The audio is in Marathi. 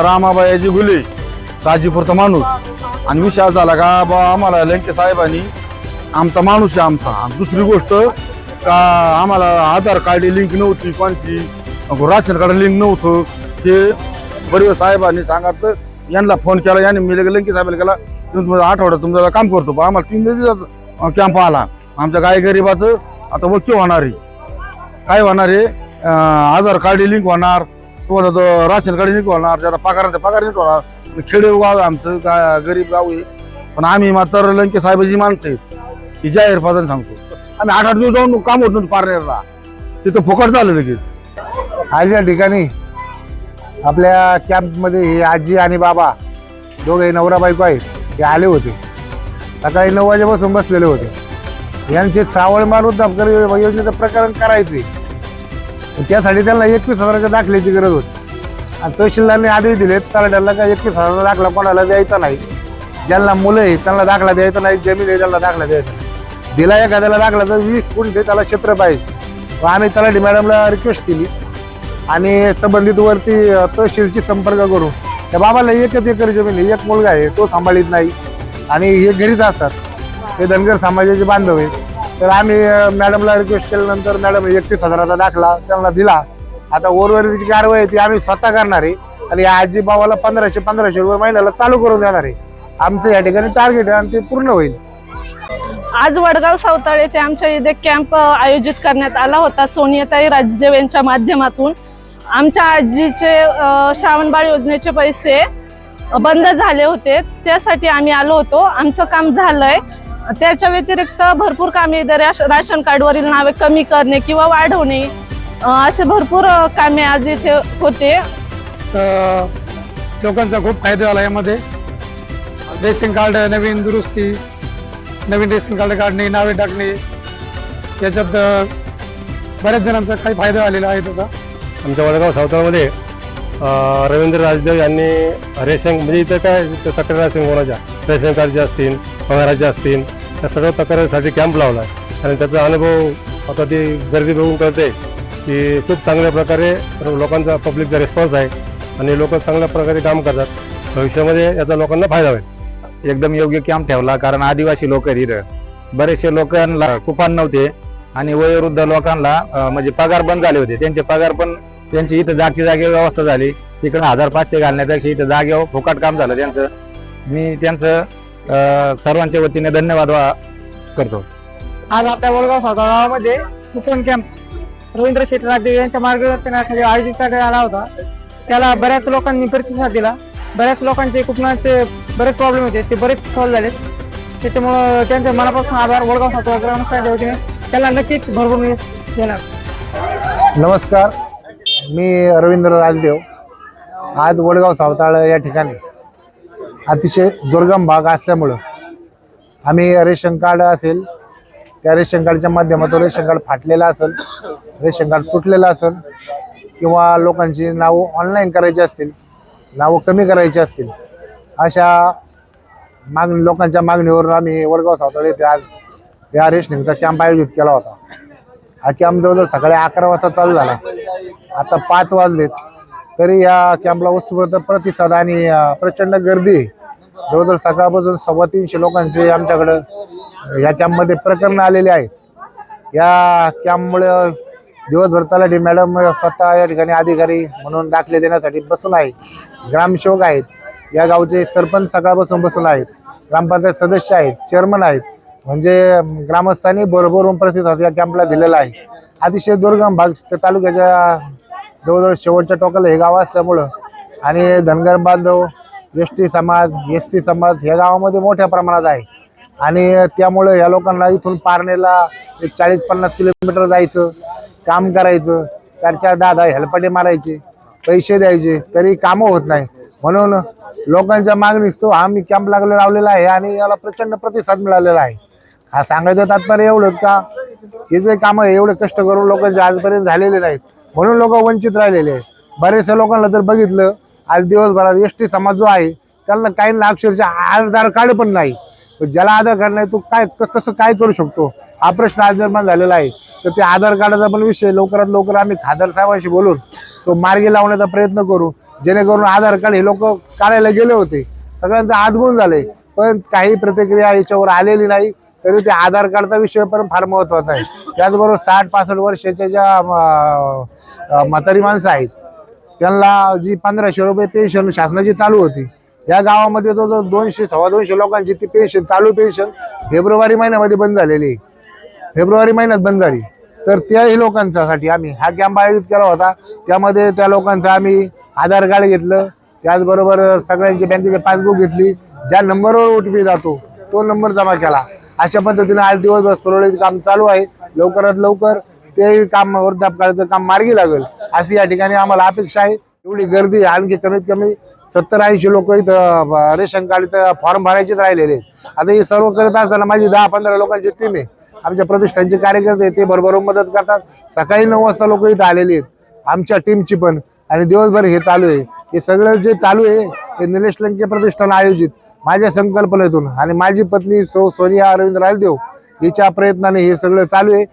रामाबायाची गुले काजीपूरचा माणूस आणि विषय असा झाला का बा आम्हाला लंके साहेबांनी आमचा माणूस आहे आमचा। आणि दुसरी गोष्ट का आम्हाला आधार कार्ड लिंक नव्हती, कोणची राशन कार्ड लिंक नव्हतं। ते बरोबर साहेबांनी सांगितलं, यांना फोन केला, यांनी मी लंके साहेबांना केला तुम्ही आठवड्यात तुमचं काम करतो। पण आम्हाला 3 दिवसात कॅम्प आला। आमच्या गाय गरीबाचं आता वक्य होणार आहे, काय होणार आहे, आधार कार्ड लिंक होणार, तुम्हाला तो राशन कार्ड लिंक होणार, ज्याचा पगार लिंक होणार। खेडे गाव आमचं गरीब गाव आहे, पण आम्ही मात्र लंके साहेबाची माणसं आहेत ही जाहीर पदाने सांगतो। आम्ही 8-8 दिवस जाऊन काम होत नव्हतं पारनेरला, तिथं फुकट झालं लगेच। आज या ठिकाणी आपल्या कॅम्पमध्ये हे आजी आणि बाबा दोघे नवरा बायको आहेत, ते आले होते। सकाळी 9 वाजेपासून बसलेले होते। यांचे सावळ मारून दफतर योजनेचं प्रकरण करायचे, त्यासाठी त्यांना 21,000च्या दाखल्याची गरज होती। आणि तहसीलदारने आदेश दिलेत तलाठ्याला का 21,000चा दाखला कोणाला द्यायचा नाही, ज्यांना मुलं आहे त्यांना दाखला द्यायचा नाही, जमीन आहे त्यांना दाखला द्यायचा नाही। दिला एखाद्याला दाखला तर 20 गुंठे त्याला क्षेत्र पाहिजे। आम्ही तलाठी मॅडमला रिक्वेस्ट केली आणि संबंधित वरती तहसीलची संपर्क करू। त्या बाबाला 1 एकर जमीन आहे, 1 मुलगा आहे, तो सांभाळीत नाही आणि हे घरीच असतात, ते धनगर समाजाचे बांधव आहेत। तर आम्ही मॅडमला रिक्वेस्ट केल्यानंतर मॅडम 31,000चा दाखला त्यांना दिला। आता उर्वरित कारवाई ती आम्ही स्वतः करणार आहे आणि आजी बाबाला 1500 रुपये महिन्याला चालू करून देणार आहे। आमचं या ठिकाणी टार्गेट आहे आणि ते पूर्ण होईल। आज वडगाव सावताळ येथे आमच्या इथे कॅम्प आयोजित करण्यात आला होता सोनियाताई राजदेव यांच्या माध्यमातून। आमच्या आजीचे श्रावणबाळ योजनेचे पैसे बंद झाले होते, त्यासाठी आम्ही आलो होतो। आमचं काम झालंय, त्याच्या व्यतिरिक्त भरपूर कामे राशन कार्डवरील नावे कमी करणे किंवा वाढवणे असे भरपूर कामे आज इथे होते। लोकांचा खूप फायदा झाला यामध्ये। रेशन कार्ड नवीन दुरुस्ती, नवीन रेशन कार्ड काढणे, नावे टाकणे, याच्यात बऱ्याच जणांचा काही फायदा झालेला आहे त्याचा। आमच्या वडगाव सावताळमध्ये रवींद्र राजदेव यांनी रेशन म्हणजे इथं काय तक्रार असतील कोणाच्या रेशन कार्डच्या असतील, पगाराच्या असतील, त्या सर्व तक्रारीसाठी कॅम्प लावला आणि त्याचा अनुभव आता ती गर्दी बघून कळते की खूप चांगल्या प्रकारे लोकांचा पब्लिकचा रिस्पॉन्स आहे आणि लोक चांगल्या प्रकारे काम करतात। भविष्यामध्ये याचा लोकांना फायदा होईल। एकदम योग्य कॅम्प ठेवला, कारण आदिवासी लोक इथं बरेचसे लोकांना कुपन नव्हते आणि वयोवृद्ध लोकांना म्हणजे पगार बंद झाले होते, त्यांचे पगार पण त्यांची इथं जागेवर व्यवस्था झाली। तिकडे 1500 घालण्यापेक्षा इथं जागेवर फुकट काम झालं त्यांचं। मी त्यांचं सर्वांच्या वतीने धन्यवाद करतो। आज आपल्या वडगाव गावामध्ये कुपन कॅम्प रवींद्र शेठ राजदेव यांच्या मार्गदर्शनाखाली आयोजित करण्यात आला होता। त्याला बऱ्याच लोकांनी प्रतिसाद दिला, बऱ्याच लोकांचे कुपनाचे बरेच प्रॉब्लेम होते, ते बरेच सॉल्व्ह झाले। त्याच्यामुळं त्यांच्या मनापासून आभार। वडगाव सावताळ ग्रामस्थांच्या वतीने त्याला नक्कीच भरभरून यश देणार। नमस्कार, मी रवींद्र राजदेव। आज वडगाव सावताळ या ठिकाणी अतिशय दुर्गम भाग असल्यामुळं आम्ही रेशन कार्ड असेल, त्या रेशन कार्डच्या माध्यमातून रेशन कार्ड फाटलेलं असेल, रेशन कार्ड तुटलेलं असेल किंवा लोकांची नावं ऑनलाईन करायची असतील, नावं कमी करायची असतील, अशा लोकांच्या मागणीवर आम्ही वडगाव सावताळ येथे आज या रेशनिंगचा कॅम्प आयोजित केला होता। हा कॅम्प जवळजवळ सकाळी 11 वाजता चालू झाला, आता 5 वाजलेत तरी या कॅम्पला उत्स्फूर्त प्रतिसाद आणि प्रचंड गर्दी आहे। जवळजवळ सकाळपासून 350 लोकांचे आमच्याकडं या कॅम्पमध्ये प्रकरणं आलेले आहेत। या कॅम्पमुळे दिवसभर तलाठी मॅडम स्वतः या ठिकाणी अधिकारी म्हणून दाखले देण्यासाठी बसून आहे, ग्रामसेवक आहेत, या गावचे सरपंच सकाळपासून बसून आहेत, ग्रामपंचायत सदस्य आहेत, चेअरमन आहेत, म्हणजे ग्रामस्थांनी भरभरून प्रतिसाद या कॅम्पला दिलेला आहे। अतिशय दुर्गम भाग तालुक्याच्या जवळजवळ शेवटच्या टोकाला हे गाव असल्यामुळं आणि धनगर बांधव, एसटी समाज, एससी समाज या गावामध्ये मोठ्या प्रमाणात आहे आणि त्यामुळं या लोकांना इथून पारनेरला 40-50 किलोमीटर जायचं, काम करायचं, 4-4, 10-10 हेलपाटे मारायचे, पैसे द्यायचे, तरी कामं होत नाही। म्हणून लोकांच्या मागणीस तो आम्ही कॅम्प लावलेला आहे आणि याला प्रचंड प्रतिसाद मिळालेला आहे। हा सांगायचं तात्पर्य एवढंच का हे जे कामं एवढे कष्ट करून लोकांचे आजपर्यंत झालेले नाहीत, म्हणून लोक वंचित राहिलेले आहेत। बरेचशा लोकांना जर बघितलं आज दिवसभरात एसटी समाज जो आहे त्यांना काहींना अक्षरशः आधार कार्ड पण नाही, ज्याला आधार कार्ड नाही तो काय कसं काय करू शकतो हा प्रश्न आज निर्माण झालेला आहे। तर ते आधार कार्डाचा पण विषय लवकरात लवकर आम्ही खासदार साहेबांशी बोलून तो मार्गी लावण्याचा प्रयत्न करू। जेणेकरून आधार कार्ड हे लोक काढायला गेले होते, सगळ्यांचं आदबून झालंय, पण काही प्रतिक्रिया याच्यावर आलेली नाही. तरी ते आधार कार्डचा विषय पण फार महत्वाचा आहे. त्याचबरोबर 60-65 वर्षाच्या ज्या म्हातारी माणसं आहेत त्यांना जी 1500 रुपये पेन्शन शासनाची चालू होती, या गावामध्ये तो 200-250 लोकांची ती पेन्शन, चालू पेन्शन फेब्रुवारी महिन्यामध्ये बंद झालेली आहे. फेब्रुवारी महिन्यात बंद झाली. तर त्याही लोकांसाठी आम्ही हा कॅम्प आयोजित केला होता. त्यामध्ये त्या लोकांचं आम्ही आधार कार्ड घेतलं, त्याचबरोबर सगळ्यांची बँकेची पासबुक घेतली, ज्या नंबरवर OTP जातो तो नंबर जमा केला. अशा पद्धतीने आज दिवसभर सुरळीत काम चालू आहे. लवकरात लवकर ते काम, वृद्धापकाळाचं काम मार्गी लागेल अशी या ठिकाणी आम्हाला अपेक्षा आहे. एवढी गर्दी, आणखी कमीत कमी 70-80 लोक इथं रेशन कार्ड इथं फॉर्म भरायचेच राहिलेले आहेत. आता हे सर्व करत असताना माझी 10-15 लोकांची टीम आहे, आमच्या प्रतिष्ठानचे कार्यकर्ते, ते भरभरून मदत करतात. सकाळी 9 वाजता लोक इथं आलेली आहेत आमच्या टीमची पण, आणि दिवसभर हे चालू आहे. हे सगळं जे चालू आहे हे निलेश लंके प्रतिष्ठान आयोजित माझ्या संकल्पनेतून आणि माझी पत्नी सोनिया अरविंद राजदेव हिच्या प्रयत्नाने हे सगळं चालू आहे.